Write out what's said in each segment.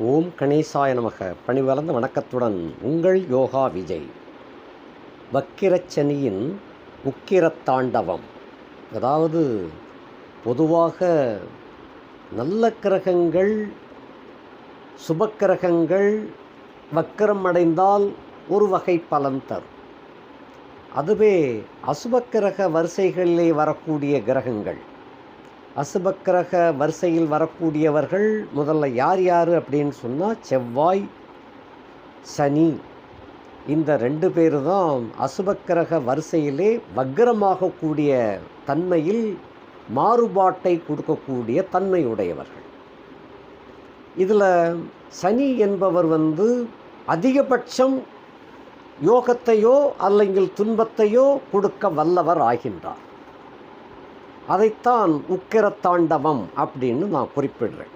ஓம் கணேசாய நமக. பணிவளர்ந்த வணக்கத்துடன் உங்கள் யோகா விஜய். வக்கிரச்சனியின் உக்கிரத்தாண்டவம். அதாவது பொதுவாக நல்ல கிரகங்கள், சுபக்கிரகங்கள் வக்கிரம் அடைந்தால் ஒரு வகை பலன் தரும். அதுவே அசுபக்கிரக வரிசைகளிலே வரக்கூடிய கிரகங்கள், அசுபக்கிரக வரிசையில் வரக்கூடியவர்கள் முதல்ல யார் யார் அப்படின்னு சொன்னால் செவ்வாய், சனி. இந்த ரெண்டு பேர் தான் அசுபக்கிரக வரிசையிலே வக்கிரமாகக்கூடிய தன்மையில் மாறுபாட்டை கொடுக்கக்கூடிய தன்மையுடையவர்கள். இதில் சனி என்பவர் அதிகபட்சம் யோகத்தையோ அல்லங்கில் துன்பத்தையோ கொடுக்க வல்லவர் ஆகின்றார். அதைத்தான் உக்கிரத்தாண்டவம் அப்படின்னு நான் குறிப்பிடுறேன்.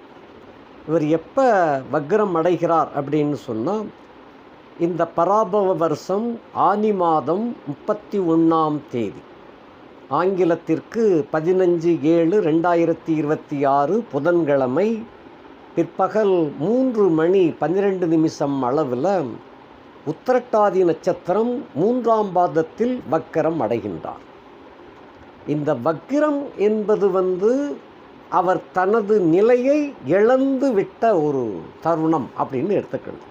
இவர் எப்போ வக்கிரம் அடைகிறார் அப்படின்னு சொன்னால், இந்த பராபவ வருஷம் ஆனி மாதம் 31 ஆங்கிலத்திற்கு 15/7/2026 புதன்கிழமை பிற்பகல் 3:12 அளவில் உத்திரட்டாதி நட்சத்திரம் 3ஆம் பாதத்தில் வக்கிரம் அடைகின்றார். இந்த வக்கிரம் என்பது அவர் தனது நிலையை இழந்து விட்ட ஒரு தருணம் அப்படின்னு எடுத்துக்கணும்.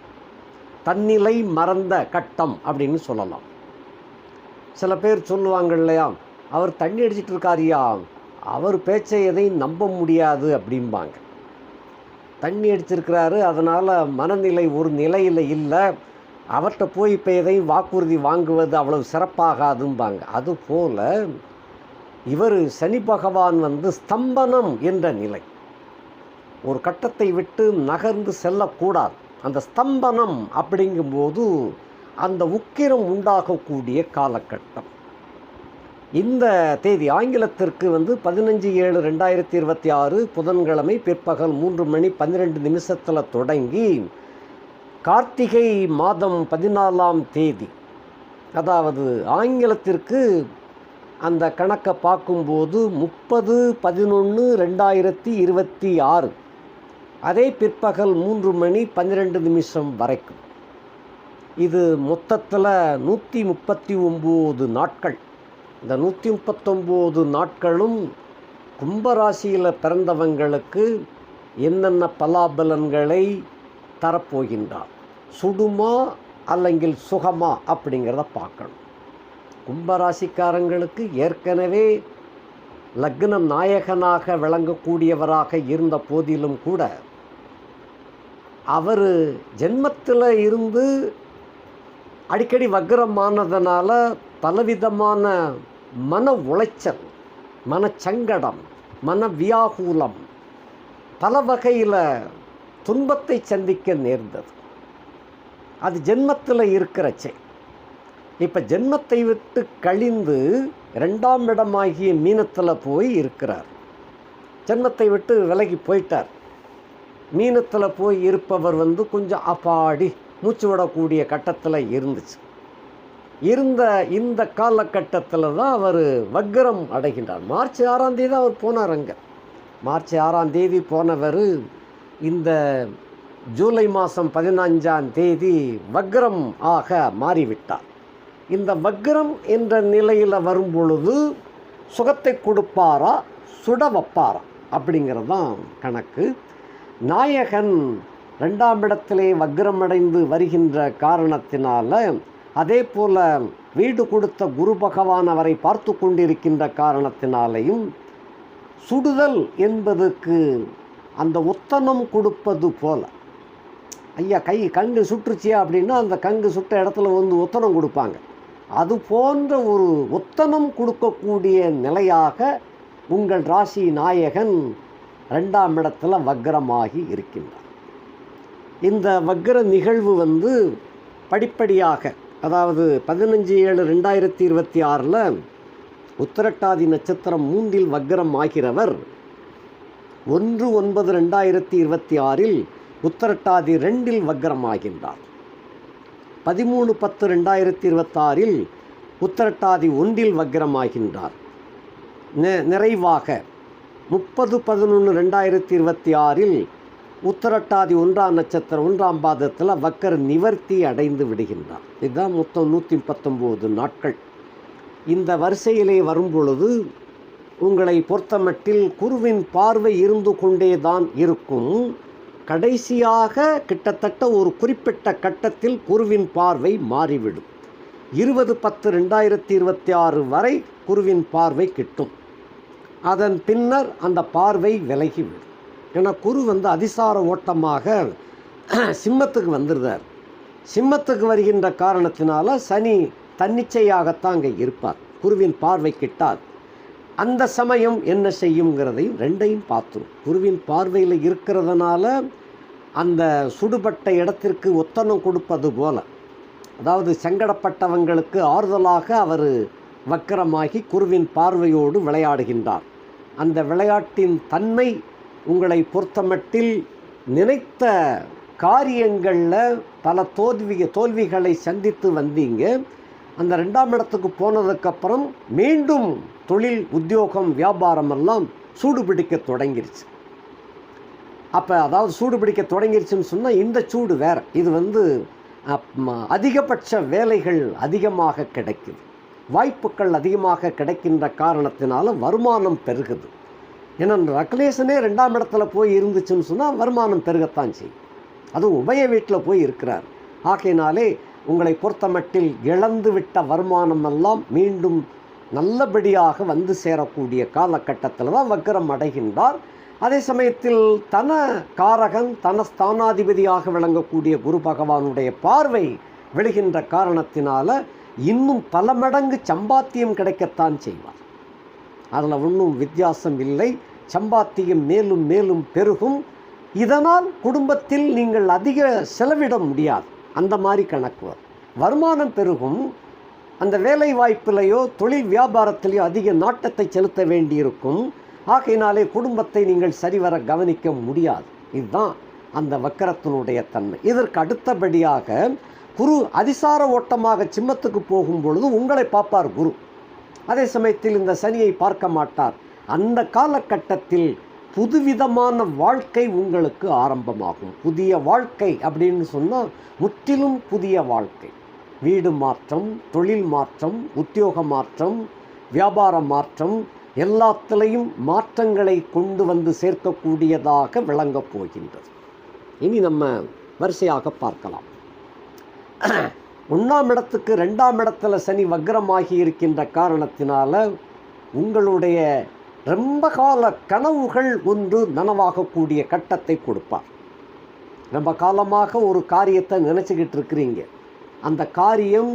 தன்னிலை மறந்த கட்டம் அப்படின்னு சொல்லலாம். சில பேர் சொல்லுவாங்க இல்லையா, அவர் தண்ணி அடிச்சிட்டு இருக்காரியா, அவர் பேச்சை எதையும் நம்ப முடியாது அப்படிம்பாங்க. தண்ணி அடிச்சிருக்கிறாரு, அதனால் மனநிலை ஒரு நிலையில் இல்லை, அவர்கிட்ட போய் இப்போ எதையும் வாக்குறுதி வாங்குவது அவ்வளவு சிறப்பாகாதும்பாங்க. அதுபோல் இவர் சனி பகவான் ஸ்தம்பனம் என்ற நிலை, ஒரு கட்டத்தை விட்டு நகர்ந்து செல்லக்கூடாது. அந்த ஸ்தம்பனம் அப்படிங்கும்போது அந்த உக்கிரம் உண்டாகக்கூடிய காலகட்டம். இந்த தேதி ஆங்கிலத்திற்கு 15/7/2026 புதன்கிழமை பிற்பகல் 3:12 தொடங்கி கார்த்திகை மாதம் 14ஆம் தேதி, அதாவது ஆங்கிலத்திற்கு அந்த கணக்கை பார்க்கும்போது 30/11/2026 அதே பிற்பகல் 3:12 வரைக்கும். இது மொத்தத்தில் 139 நாட்கள். இந்த 139 நாட்களும் கும்பராசியில் பிறந்தவங்களுக்கு என்னென்ன பலாபலன்களை தரப்போகின்றார், சுடுமா அல்லங்கில் சுகமா அப்படிங்கிறத பார்க்கணும். கும்பராசிக்காரங்களுக்கு ஏற்கனவே லக்ன நாயகனாக விளங்கக்கூடியவராக இருந்த போதிலும் கூட, அவர் ஜென்மத்தில் இருந்து அடிக்கடி வக்கிரமானதுனால பலவிதமான மன உளைச்சல், மனச்சங்கடம், மன வியாகுலம், பல வகையில் துன்பத்தை சந்திக்க நேர்ந்தது. அது ஜென்மத்தில் இருக்கிறச்சே. இப்போ ஜென்மத்தை விட்டு கழிந்து 2ஆம் இடமாகிய மீனத்தில் போய் இருக்கிறார். ஜென்மத்தை விட்டு விலகி போயிட்டார். மீனத்தில் போய் இருப்பவர் கொஞ்சம் அப்பாடி மூச்சு விடக்கூடிய கட்டத்தில் இருந்துச்சு. இருந்த இந்த காலகட்டத்தில் தான் அவர் வக்கிரம் அடைகின்றார். மார்ச் 6ஆம் தேதி அவர் போனார். அங்கே மார்ச் 6ஆம் தேதி போனவர் இந்த ஜூலை மாதம் 15ஆம் தேதி வக்கிரம் ஆக மாறிவிட்டார். இந்த வக்கிரம் என்ற நிலையில் வரும் பொழுது சுகத்தை கொடுப்பாரா, சுட வைப்பாரா அப்படிங்கிறது தான் கணக்கு. நாயகன் 2ஆம் இடத்திலே வக்கிரமடைந்து வருகின்ற காரணத்தினால, அதே போல் வீடு கொடுத்த குரு பகவான் அவரை பார்த்து கொண்டிருக்கின்ற காரணத்தினாலையும், சுடுதல் என்பதுக்கு அந்த உத்தனம் கொடுப்பது போல, ஐயா கங்கு சுற்றுச்சியா அப்படின்னா அந்த கங்கு சுட்ட இடத்துல உத்தனம் கொடுப்பாங்க. அது போன்ற ஒரு உத்தனம் கொடுக்கக்கூடிய நிலையாக உங்கள் ராசி நாயகன் 2ஆம் இடத்துல வக்கிரமாகி இருக்கின்றார். இந்த வக்கிர நிகழ்வு படிப்படியாக, அதாவது 15/7/2026 உத்திரட்டாதி நட்சத்திரம் 3இல் வக்கிரம் ஆகிறவர் 1/9/2026 உத்திரட்டாதி 2இல் வக்கிரமாகின்றார். 13/10/2026 உத்திரட்டாதி 1இல் வக்கிரமாகின்றார். நிறைவாக 30/11/2026 உத்திரட்டாதி 1ஆம் நட்சத்திரம் 1ஆம் பாதத்தில் வக்கர நிவர்த்தி அடைந்து விடுகின்றார். இதுதான் மொத்தம் 119 நாட்கள். இந்த வரிசையிலே வரும்பொழுது உங்களை பொறுத்தமட்டில் குருவின் பார்வை இருந்து கொண்டே தான் இருக்கும். கடைசியாக கிட்டத்தட்ட ஒரு குறிப்பிட்ட கட்டத்தில் குருவின் பார்வை மாறிவிடும். 20/10/2026 வரை குருவின் பார்வை கிட்டும். அதன் பின்னர் அந்த பார்வை விலகிவிடும். ஏன்னா குரு அதிசார ஓட்டமாக சிம்மத்துக்கு வந்துடுறார். சிம்மத்துக்கு வருகின்ற காரணத்தினால சனி தன்னிச்சையாகத்தான் அங்கே இருப்பார். குருவின் பார்வை கிட்டாது. அந்த சமயம் என்ன செய்யுங்கிறதையும் ரெண்டையும் பார்த்துரும். குருவின் பார்வையில் இருக்கிறதுனால அந்த சுடுபட்ட இடத்திற்கு ஒத்தனம் கொடுப்பது போல, அதாவது சங்கடப்பட்டவங்களுக்கு ஆறுதலாக அவர் வக்கரமாகி குருவின் பார்வையோடு விளையாடுகின்றார். அந்த விளையாட்டின் தன்மை உங்களை பொறுத்தமட்டில் நினைத்த காரியங்களில் பல தோல்விகளை சந்தித்து வந்தீங்க. அந்த 2ஆம் இடத்துக்கு போனதுக்கப்புறம் மீண்டும் தொழில், உத்தியோகம், வியாபாரம் எல்லாம் சூடுபிடிக்க தொடங்கிருச்சு. அப்போ அதாவது சூடுபிடிக்க தொடங்கிருச்சுன்னு சொன்னால் இந்த சூடு வேறு. இது அதிகபட்ச வேலைகள் அதிகமாக கிடைக்குது, வாய்ப்புகள் அதிகமாக கிடைக்கின்ற காரணத்தினால வருமானம் பெருகுது. ஏன்னா ரக்லேசனே 2ஆம் இடத்துல போய் இருந்துச்சுன்னு சொன்னால் வருமானம் பெருகத்தான் செய்யும். அதுவும் உபய வீட்டில் போய் இருக்கிறார். ஆகையினாலே உங்களை பொறுத்தமட்டில் இழந்துவிட்ட வருமானம் எல்லாம் மீண்டும் நல்லபடியாக வந்து சேரக்கூடிய காலகட்டத்தில் தான் வக்கரம் அடைகின்றார். அதே சமயத்தில் தன காரகன், தன ஸ்தானாதிபதியாக விளங்கக்கூடிய குரு பகவானுடைய பார்வை விழுகின்ற காரணத்தினால இன்னும் பல மடங்கு சம்பாத்தியம் கிடைக்கத்தான் செய்வார். அதில் ஒன்றும் வித்தியாசம் இல்லை. சம்பாத்தியம் மேலும் மேலும் பெருகும். இதனால் குடும்பத்தில் நீங்கள் அதிக செலவிட முடியாது. அந்த மாதிரி கணக்கு வரும். வருமானம் பெருகும். அந்த வேலை வாய்ப்பிலையோ தொழில் வியாபாரத்திலேயோ அதிக நாட்டத்தை செலுத்த வேண்டியிருக்கும். ஆகையினாலே குடும்பத்தை நீங்கள் சரிவர கவனிக்க முடியாது. இதுதான் அந்த வக்கரத்தினுடைய தன்மை. இதற்கு அடுத்தபடியாக குரு அதிசார ஓட்டமாக சிம்மத்துக்கு போகும் பொழுது உங்களை பார்ப்பார் குரு. அதே சமயத்தில் இந்த சனியை பார்க்க மாட்டார். அந்த காலகட்டத்தில் புதுவிதமான வாழ்க்கை உங்களுக்கு ஆரம்பமாகும். புதிய வாழ்க்கை அப்படின்னு சொன்னால் முற்றிலும் புதிய வாழ்க்கை. வீடு மாற்றம், தொழில் மாற்றம், உத்தியோக மாற்றம், வியாபார மாற்றம், எல்லாத்திலையும் மாற்றங்களை கொண்டு வந்து சேர்க்கக்கூடியதாக விளங்கப் போகின்றது. இனி நம்ம வரிசையாக பார்க்கலாம். 1ஆம் இடத்துக்கு 2ஆம் இடத்துல சனி வக்ரமாகி இருக்கின்ற காரணத்தினால உங்களுடைய ரொம்ப கால கனவுகள் ஒன்று நனவாகக்கூடிய கட்டத்தை கொடுப்பார். ரொம்ப காலமாக ஒரு காரியத்தை நினச்சிக்கிட்டு இருக்கிறீங்க. அந்த காரியம்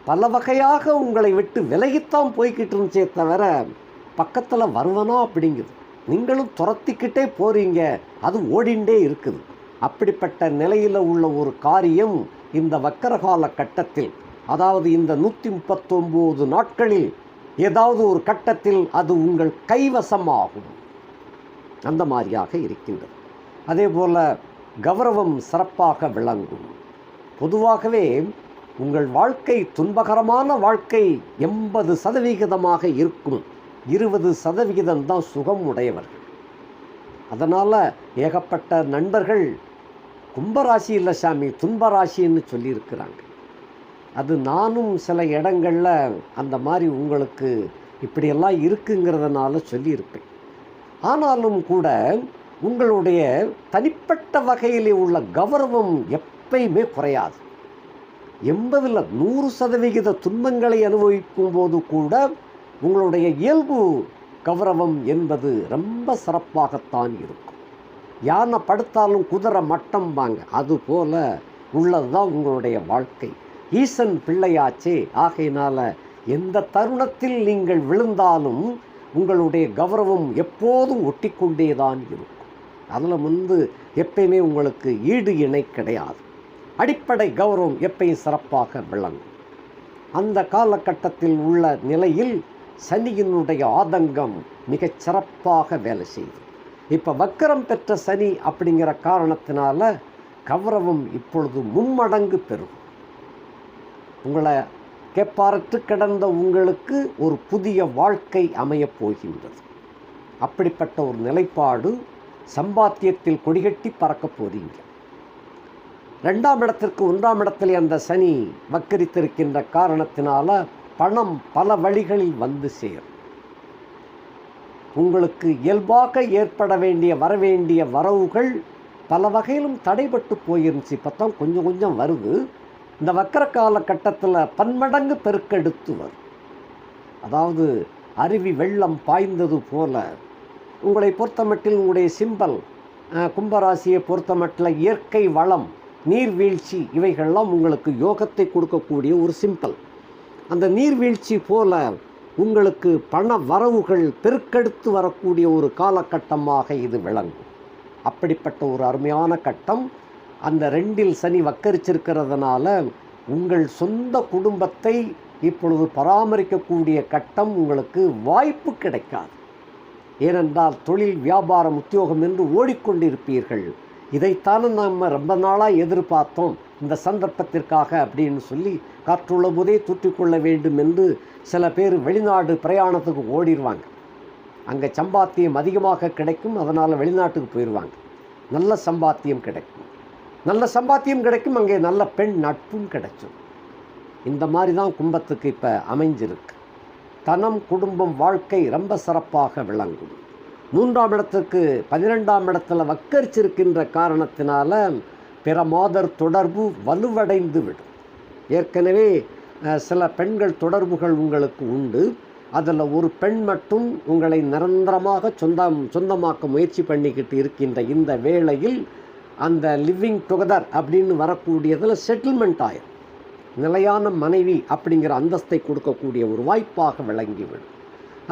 பல வகையாக உங்களை விட்டு விலகித்தான் போய்கிட்டு இருந்துச்சே தவிர பக்கத்தில் வருவனா அப்படிங்குது. நீங்களும் துரத்திக்கிட்டே போகிறீங்க, அது ஓடிண்டே இருக்குது. அப்படிப்பட்ட நிலையில் உள்ள ஒரு காரியம் இந்த வக்கரகால கட்டத்தில், அதாவது இந்த 139 நாட்களில் ஏதாவது ஒரு கட்டத்தில் அது உங்கள் கைவசமாகும். அந்த மாதிரியாக இருக்கின்றது. அதே போல் கௌரவம் சிறப்பாக விளங்கும். பொதுவாகவே உங்கள் வாழ்க்கை துன்பகரமான வாழ்க்கை 80% இருக்கும். 20% தான் சுகம் உடையவர்கள். அதனால் ஏகப்பட்ட நண்பர்கள் கும்பராசி இல்லை சாமி, துன்பராசின்னு சொல்லியிருக்கிறாங்க. அது நானும் சில இடங்களில் அந்த மாதிரி உங்களுக்கு இப்படியெல்லாம் இருக்குங்கிறதுனால சொல்லியிருப்பேன். ஆனாலும் கூட உங்களுடைய தனிப்பட்ட வகையிலே உள்ள கௌரவம் எப்பயுமே குறையாது. 80ல் 100% துன்பங்களை அனுபவிக்கும் போது கூட உங்களுடைய இயல்பு கௌரவம் என்பது ரொம்ப சிறப்பாகத்தான் இருக்கும். யானை படுத்தாலும் குதிரை மட்டம் வாங்க, அதுபோல் உள்ளது தான் உங்களுடைய வாழ்க்கை. ஈசன் பிள்ளையாச்சே. ஆகையினால எந்த தருணத்தில் நீங்கள் விழுந்தாலும் உங்களுடைய கௌரவம் எப்போதும் ஒட்டி கொண்டே தான் இருக்கும். அதில் எப்பயுமே உங்களுக்கு ஈடு இணை கிடையாது. அடிப்படை கௌரவம் எப்பயும் சிறப்பாக விளங்கும். அந்த காலகட்டத்தில் உள்ள நிலையில் சனியினுடைய ஆதங்கம் மிகச் சிறப்பாக வேலை செய்யுது. இப்போ வக்கரம் பெற்ற சனி அப்படிங்கிற காரணத்தினால கௌரவம் இப்பொழுது மும்மடங்கு பெறும். உங்களை கேட்பாரற்று கிடந்த உங்களுக்கு ஒரு புதிய வாழ்க்கை அமையப் போகின்றது. அப்படிப்பட்ட ஒரு நிலைப்பாடு சம்பாத்தியத்தில் கொடிகட்டி பறக்க போறீங்க. 2ஆம் இடத்திற்கு 1ஆம் இடத்திலே அந்த சனி வக்கரித்திருக்கின்ற காரணத்தினால பணம் பல வழிகளில் வந்து சேரும். உங்களுக்கு இயல்பாக ஏற்பட வேண்டிய வரவேண்டிய வரவுகள் பல வகையிலும் தடைபட்டு போயிருந்துச்சு. இப்போ தான் கொஞ்சம் கொஞ்சம் வருது. இந்த வக்கர காலகட்டத்தில் பன்மடங்கு பெருக்கெடுத்து வரும். அதாவது அருவி வெள்ளம் பாய்ந்தது போல உங்களை பொறுத்தமட்டில் உங்களுடைய சிம்பல் கும்பராசியை பொறுத்தமட்டில் இயற்கை வளம், நீர்வீழ்ச்சி இவைகள்லாம் உங்களுக்கு யோகத்தை கொடுக்கக்கூடிய ஒரு சிம்பல். அந்த நீர்வீழ்ச்சி போல உங்களுக்கு பண வரவுகள் பெருக்கெடுத்து வரக்கூடிய ஒரு காலகட்டமாக இது விளங்கும். அப்படிப்பட்ட ஒரு அருமையான கட்டம். அந்த 2இல் சனி வக்கரிச்சிருக்கிறதுனால உங்கள் சொந்த குடும்பத்தை இப்பொழுது பராமரிக்கக்கூடிய கட்டம் உங்களுக்கு வாய்ப்பு கிடைக்காது. ஏனென்றால் தொழில், வியாபாரம், உத்தியோகம் என்று ஓடிக்கொண்டிருப்பீர்கள். இதைத்தானே நாம் ரொம்ப நாளாக எதிர்பார்த்தோம் இந்த சந்தர்ப்பத்திற்காக அப்படின்னு சொல்லி காற்றுள்ள போதே தூற்றிக்கொள்ள வேண்டும் என்று சில பேர் வெளிநாடு பிரயாணத்துக்கு ஓடிடுவாங்க. அங்கே சம்பாத்தியம் அதிகமாக கிடைக்கும், அதனால் வெளிநாட்டுக்கு போயிடுவாங்க. நல்ல சம்பாத்தியம் கிடைக்கும், நல்ல சம்பாத்தியம் கிடைக்கும், அங்கே நல்ல பெண் நட்பும் கிடைக்கும். இந்த மாதிரி தான் கும்பத்துக்கு இப்போ அமைஞ்சிருக்கு. தனம், குடும்பம், வாழ்க்கை ரொம்ப சிறப்பாக விளங்கும். 3ஆம் இடத்துக்கு 12ஆம் இடத்துல வக்கரிச்சிருக்கின்ற காரணத்தினால பிற மாதர் தொடர்பு வலுவடைந்து விடும். ஏற்கனவே சில பெண்கள் தொடர்புகள் உங்களுக்கு உண்டு. அதில் ஒரு பெண் மட்டும் உங்களை நிரந்தரமாக சொந்தமாக்க முயற்சி பண்ணிக்கிட்டு இருக்கின்ற இந்த வேளையில் அந்த லிவிங் டுகெதர் அப்படின்னு வரக்கூடியதில் செட்டில்மெண்ட் ஆயிரும். நிலையான மனைவி அப்படிங்கிற அந்தஸ்தை கொடுக்கக்கூடிய ஒரு வாய்ப்பாக விளங்கிவிடும்.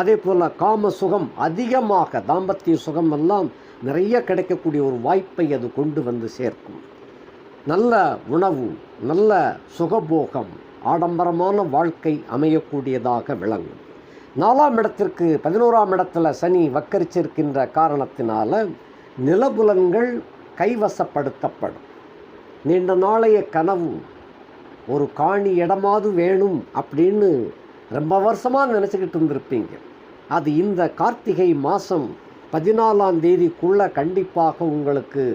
அதே போல் காம சுகம் அதிகமாக, தாம்பத்திய சுகம் எல்லாம் நிறைய கிடைக்கக்கூடிய ஒரு வாய்ப்பை அது கொண்டு வந்து சேர்க்கும். நல்ல உணவு, நல்ல சுகபோகம், ஆடம்பரமான வாழ்க்கை அமையக்கூடியதாக விளங்கும். 4ஆம் இடத்திற்கு 11ஆம் இடத்துல சனி வக்கரிச்சிருக்கின்ற காரணத்தினால நிலபுலன்கள் கைவசப்படுத்தப்படும். நீண்ட நாளைய கனவு, ஒரு காணி இடமாவது வேணும் அப்படின்னு ரொம்ப வருஷமாக நினச்சிக்கிட்டு இருந்திருப்பீங்க. அது இந்த கார்த்திகை மாதம் 14ஆம் தேதிக்குள்ளே கண்டிப்பாக உங்களுக்கு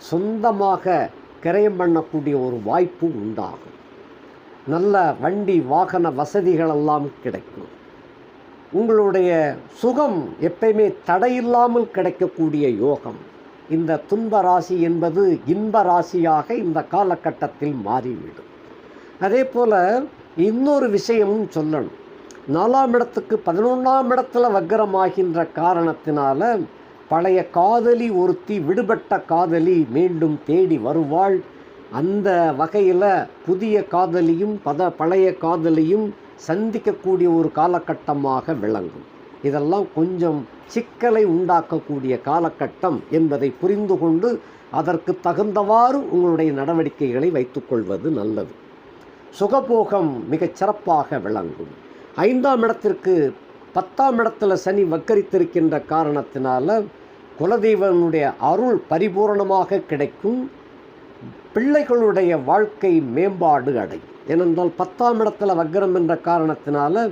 சொந்தமாக கிரயம் பண்ணக்கூடிய ஒரு வாய்ப்பு உண்டாகும். நல்ல வண்டி வாகன வசதிகளெல்லாம் கிடைக்கும். உங்களுடைய சுகம் எப்பயுமே தடையில்லாமல் கிடைக்கக்கூடிய யோகம். இந்த துன்ப ராசி என்பது இன்ப ராசியாக இந்த காலகட்டத்தில் மாறிவிடும். அதே போல் இன்னொரு விஷயமும் சொல்லணும். 4ஆம் இடத்துக்கு 11ஆம் இடத்துல வக்கரமாகின்ற காரணத்தினால பழைய காதலி ஒருத்தி, விடுபட்ட காதலி மீண்டும் தேடி வருவாள். அந்த வகையில் புதிய காதலியும் பழைய காதலியும் சந்திக்கக்கூடிய ஒரு காலகட்டமாக விளங்கும். இதெல்லாம் கொஞ்சம் சிக்கலை உண்டாக்கக்கூடிய காலகட்டம் என்பதை புரிந்து கொண்டு அதற்கு தகுந்தவாறு உங்களுடைய நடவடிக்கைகளை வைத்துக்கொள்வது நல்லது. சுகபோகம் மிகச் சிறப்பாக விளங்கும். 5ஆம் இடத்திற்கு 10ஆம் இடத்துல சனி வக்கரித்திருக்கின்ற காரணத்தினால குலதெய்வனுடைய அருள் பரிபூரணமாக கிடைக்கும். பிள்ளைகளுடைய வாழ்க்கை மேம்பாடு அடையும். ஏனென்றால் 10ஆம் இடத்துல வக்கரம் என்ற காரணத்தினால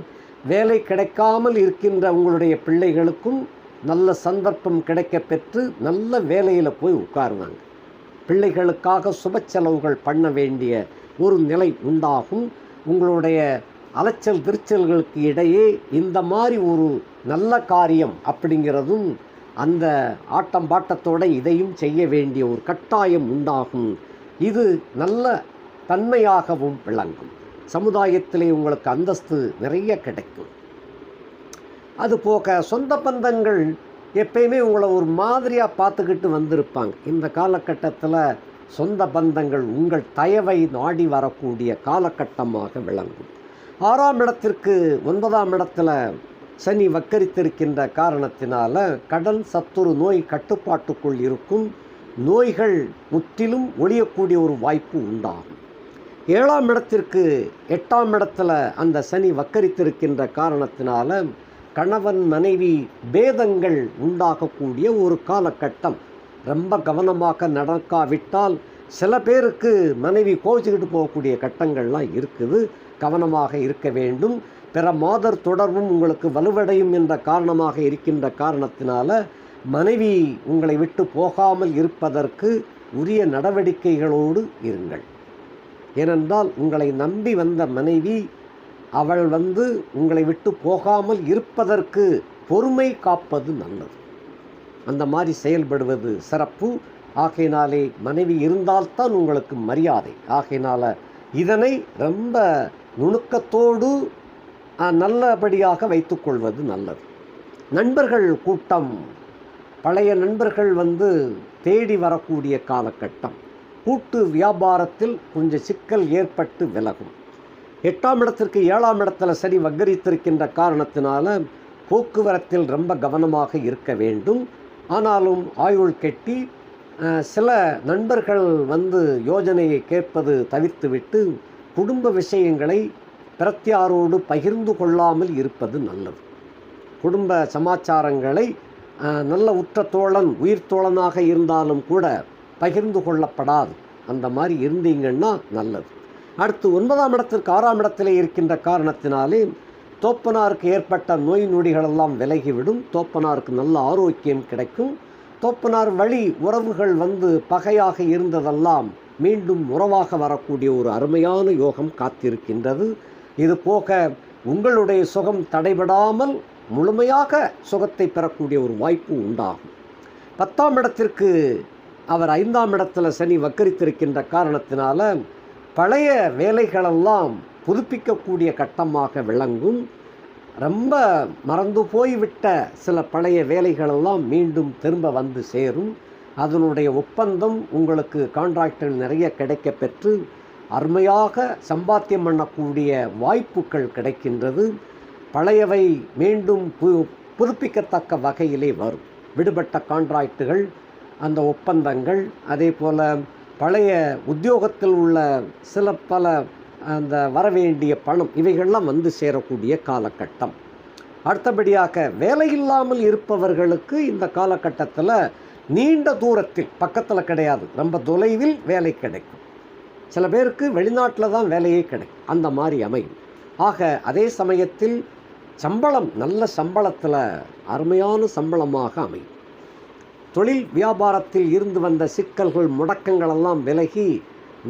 வேலை கிடைக்காமல் இருக்கின்ற உங்களுடைய பிள்ளைகளுக்கும் நல்ல சந்தர்ப்பம் கிடைக்க பெற்று நல்ல வேலையில் போய் உட்காருவாங்க. பிள்ளைகளுக்காக சுப செலவுகள் பண்ண வேண்டிய ஒரு நிலை உண்டாகும். உங்களுடைய அலைச்சல் திருச்சல்களுக்கு இடையே இந்த மாதிரி ஒரு நல்ல காரியம் அப்படிங்கிறதும் அந்த ஆட்டம் பாட்டத்தோடு இதையும் செய்ய வேண்டிய ஒரு கட்டாயம் உண்டாகும். இது நல்ல தன்மையாகவும் விளங்கும். சமுதாயத்திலே உங்களுக்கு அந்தஸ்து நிறைய கிடைக்கும். அதுபோக சொந்த பந்தங்கள் எப்பயுமே உங்களை ஒரு மாதிரியாக பார்த்துக்கிட்டு வந்திருப்பாங்க. இந்த காலகட்டத்தில் சொந்த பந்தங்கள் உங்கள் தயவை நாடி வரக்கூடிய காலகட்டமாக விளங்கும். 6ஆம் இடத்திற்கு 9ஆம் இடத்துல சனி வக்கரித்திருக்கின்ற காரணத்தினால கடன், சத்துரு, நோய் கட்டுப்பாட்டுக்குள் இருக்கும். நோய்கள் முற்றிலும் ஒழியக்கூடிய ஒரு வாய்ப்பு உண்டாகும். 7ஆம் இடத்திற்கு 8ஆம் இடத்துல அந்த சனி வக்கரித்திருக்கின்ற காரணத்தினால கணவன் மனைவி பேதங்கள் உண்டாகக்கூடிய ஒரு காலகட்டம். ரொம்ப கவனமாக நடக்காவிட்டால் சில பேருக்கு மனைவி கோச்சிக்கிட்டு போகக்கூடிய கட்டங்கள்லாம் இருக்குது. கவனமாக இருக்க வேண்டும். பிற மாதர் தொடர்பும் உங்களுக்கு வலுவடையும் என்ற காரணமாக இருக்கின்ற காரணத்தினால மனைவி உங்களை விட்டு போகாமல் இருப்பதற்கு உரிய நடவடிக்கைகளோடு இருங்கள். ஏனென்றால் உங்களை நம்பி வந்த மனைவி அவள் உங்களை விட்டு போகாமல் இருப்பதற்கு பொறுமை காப்பது நல்லது. அந்த மாதிரி செயல்படுவது சிறப்பு. ஆகையினாலே மனைவி இருந்தால்தான் உங்களுக்கு மரியாதை. ஆகையினால இதனை ரொம்ப நுணுக்கத்தோடு நல்லபடியாக வைத்துக்கொள்வது நல்லது. நண்பர்கள் கூட்டம், பழைய நண்பர்கள் தேடி வரக்கூடிய காலகட்டம். கூட்டு வியாபாரத்தில் கொஞ்சம் சிக்கல் ஏற்பட்டு விலகும். 8ஆம் இடத்திற்கு 7ஆம் இடத்துல சனி வக்கரித்திருக்கின்ற காரணத்தினால போக்குவரத்தில் ரொம்ப கவனமாக இருக்க வேண்டும். ஆனாலும் ஆயுள் கெட்டி சில நண்பர்கள் யோஜனையை கேட்பது தவிர்த்துவிட்டு குடும்ப விஷயங்களை பிரத்தியாரோடு பகிர்ந்து கொள்ளாமல் இருப்பது நல்லது. குடும்ப சமாச்சாரங்களை நல்ல உற்ற தோழன், உயிர் தோழனாக இருந்தாலும் கூட பகிர்ந்து கொள்ளப்படாது. அந்த மாதிரி இருந்தீங்கன்னா நல்லது. அடுத்து 9ஆம் இடத்திற்கு 6ஆம் இடத்திலே இருக்கின்ற காரணத்தினாலே தோப்பனாருக்கு ஏற்பட்ட நோய் நொடிகளெல்லாம் விலகிவிடும். தோப்பனாருக்கு நல்ல ஆரோக்கியம் கிடைக்கும். தோப்பனார் வழி உறவுகள் பகையாக இருந்ததெல்லாம் மீண்டும் உறவாக வரக்கூடிய ஒரு அருமையான யோகம் காத்திருக்கின்றது. இது போக உங்களுடைய சுகம் தடைபடாமல் முழுமையாக சுகத்தை பெறக்கூடிய ஒரு வாய்ப்பு உண்டாகும். 10ஆம் இடத்திற்கு அவர் 5ஆம் இடத்துல சனி வக்கரித்திருக்கின்ற காரணத்தினால பழைய வேலைகளெல்லாம் புதுப்பிக்கக்கூடிய கட்டமாக விளங்கும். ரொம்ப மறந்து போய்விட்ட சில பழைய வேலைகளெல்லாம் மீண்டும் திரும்ப சேரும். அதனுடைய ஒப்பந்தம் உங்களுக்கு கான்ட்ராக்டில் நிறைய கிடைக்க பெற்று அருமையாக சம்பாத்தியம் பண்ணக்கூடிய வாய்ப்புகள் கிடைக்கின்றது. பழையவை மீண்டும் புதுப்பிக்கத்தக்க வகையிலே வரும். விடுபட்ட கான்ட்ராக்டுகள், அந்த ஒப்பந்தங்கள், அதே போல் பழைய உத்தியோகத்தில் உள்ள பல அந்த வரவேண்டிய பணம், இவைகள்லாம் சேரக்கூடிய காலகட்டம். அடுத்தபடியாக வேலையில்லாமல் இருப்பவர்களுக்கு இந்த காலகட்டத்தில் நீண்ட தூரத்தில், பக்கத்தில் கிடையாது, ரொம்ப தொலைவில் வேலை கிடைக்கும். சில பேருக்கு வெளிநாட்டில் தான் வேலையே கிடைக்கும். அந்த மாதிரி அமையும். ஆக அதே சமயத்தில் சம்பளம் நல்ல சம்பளத்தில் அருமையான சம்பளமாக அமையும். தொழில் வியாபாரத்தில் இருந்து வந்த சிக்கல்கள், முடக்கங்களெல்லாம் விலகி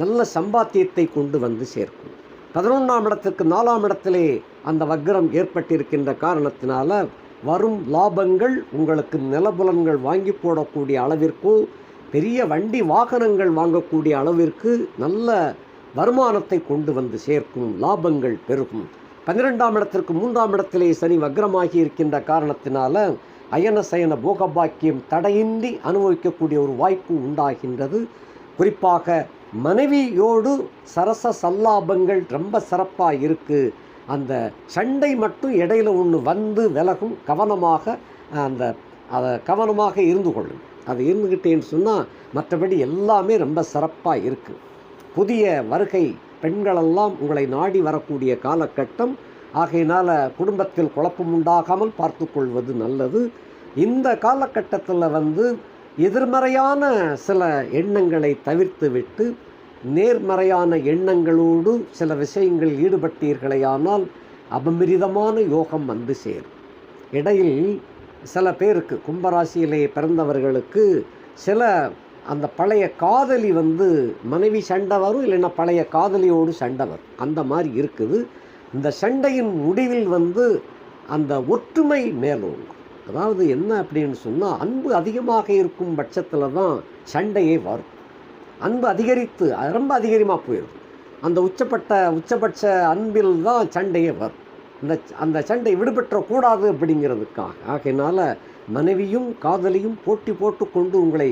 நல்ல சம்பாத்தியத்தை கொண்டு சேர்க்கும். 11ஆம் இடத்துக்கு 4ஆம் இடத்திலே அந்த வக்ரம் ஏற்பட்டிருக்கின்ற காரணத்தினால வரும் லாபங்கள் உங்களுக்கு நிலபுலன்கள் வாங்கி போடக்கூடிய அளவிற்கு, பெரிய வண்டி வாகனங்கள் வாங்கக்கூடிய அளவிற்கு நல்ல வருமானத்தை கொண்டு சேர்க்கும். லாபங்கள் பெருகும். 12ஆம் இடத்திற்கு 3ஆம் இடத்திலே சனி வக்ரமாகி இருக்கின்ற காரணத்தினால அயன சயன போகபாக்கியம் தடையின்றி அனுபவிக்கக்கூடிய ஒரு வாய்ப்பு உண்டாகின்றது. குறிப்பாக மனைவியோடு சரச சல்லாபங்கள் ரொம்ப சிறப்பாக இருக்குது. அந்த சண்டை மட்டும் இடையில ஒன்று விலகும். கவனமாக இருந்து கொள்ளும். அது இருந்துக்கிட்டேன்னு சொன்னால் மற்றபடி எல்லாமே ரொம்ப சிறப்பாக இருக்குது. புதிய வருகை பெண்களெல்லாம் உங்களை நாடி வரக்கூடிய காலகட்டம். ஆகையினால் குடும்பத்தில் குழப்பம் உண்டாகாமல் பார்த்து கொள்வது நல்லது. இந்த காலகட்டத்தில் எதிர்மறையான சில எண்ணங்களை தவிர்த்து விட்டு நேர்மறையான எண்ணங்களோடு சில விஷயங்கள் ஈடுபட்டீர்களேயானால் அபமிரிதமான யோகம் சேரும். இடையில் சில பேருக்கு, கும்பராசியிலே பிறந்தவர்களுக்கு சில அந்த பழைய காதலி மனைவி சண்டை வரும், இல்லைன்னா பழைய காதலியோடு சண்டை வரும். அந்த மாதிரி இருக்குது. இந்த சண்டையின் முடிவில் அந்த ஒற்றுமை மேலோங்கும். அதாவது என்ன அப்படின்னு சொன்னால், அன்பு அதிகமாக இருக்கும் பட்சத்தில் தான் சண்டையே வரும். அன்பு அதிகரித்து ரொம்ப அதிகமாக போயிடும். அந்த உச்சபட்ச அன்பில் தான் சண்டையே வரும். அந்த சண்டை விடுபற்றக்கூடாது அப்படிங்கிறதுக்காக. ஆகையினால் மனைவியும் காதலியும் போட்டி போட்டு கொண்டு உங்களை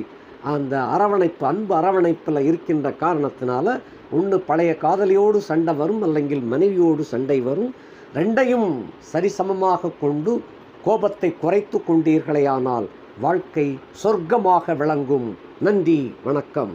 அந்த அன்பு அரவணைப்பில் இருக்கின்ற காரணத்தினால ஒன்று பழைய காதலியோடு சண்டை வரும், அல்லங்கில் மனைவியோடு சண்டை வரும். ரெண்டையும் சரிசமமாக கொண்டு கோபத்தை குறைத்து கொண்டீர்களேயானால் வாழ்க்கை சொர்க்கமாக விளங்கும். நன்றி, வணக்கம்.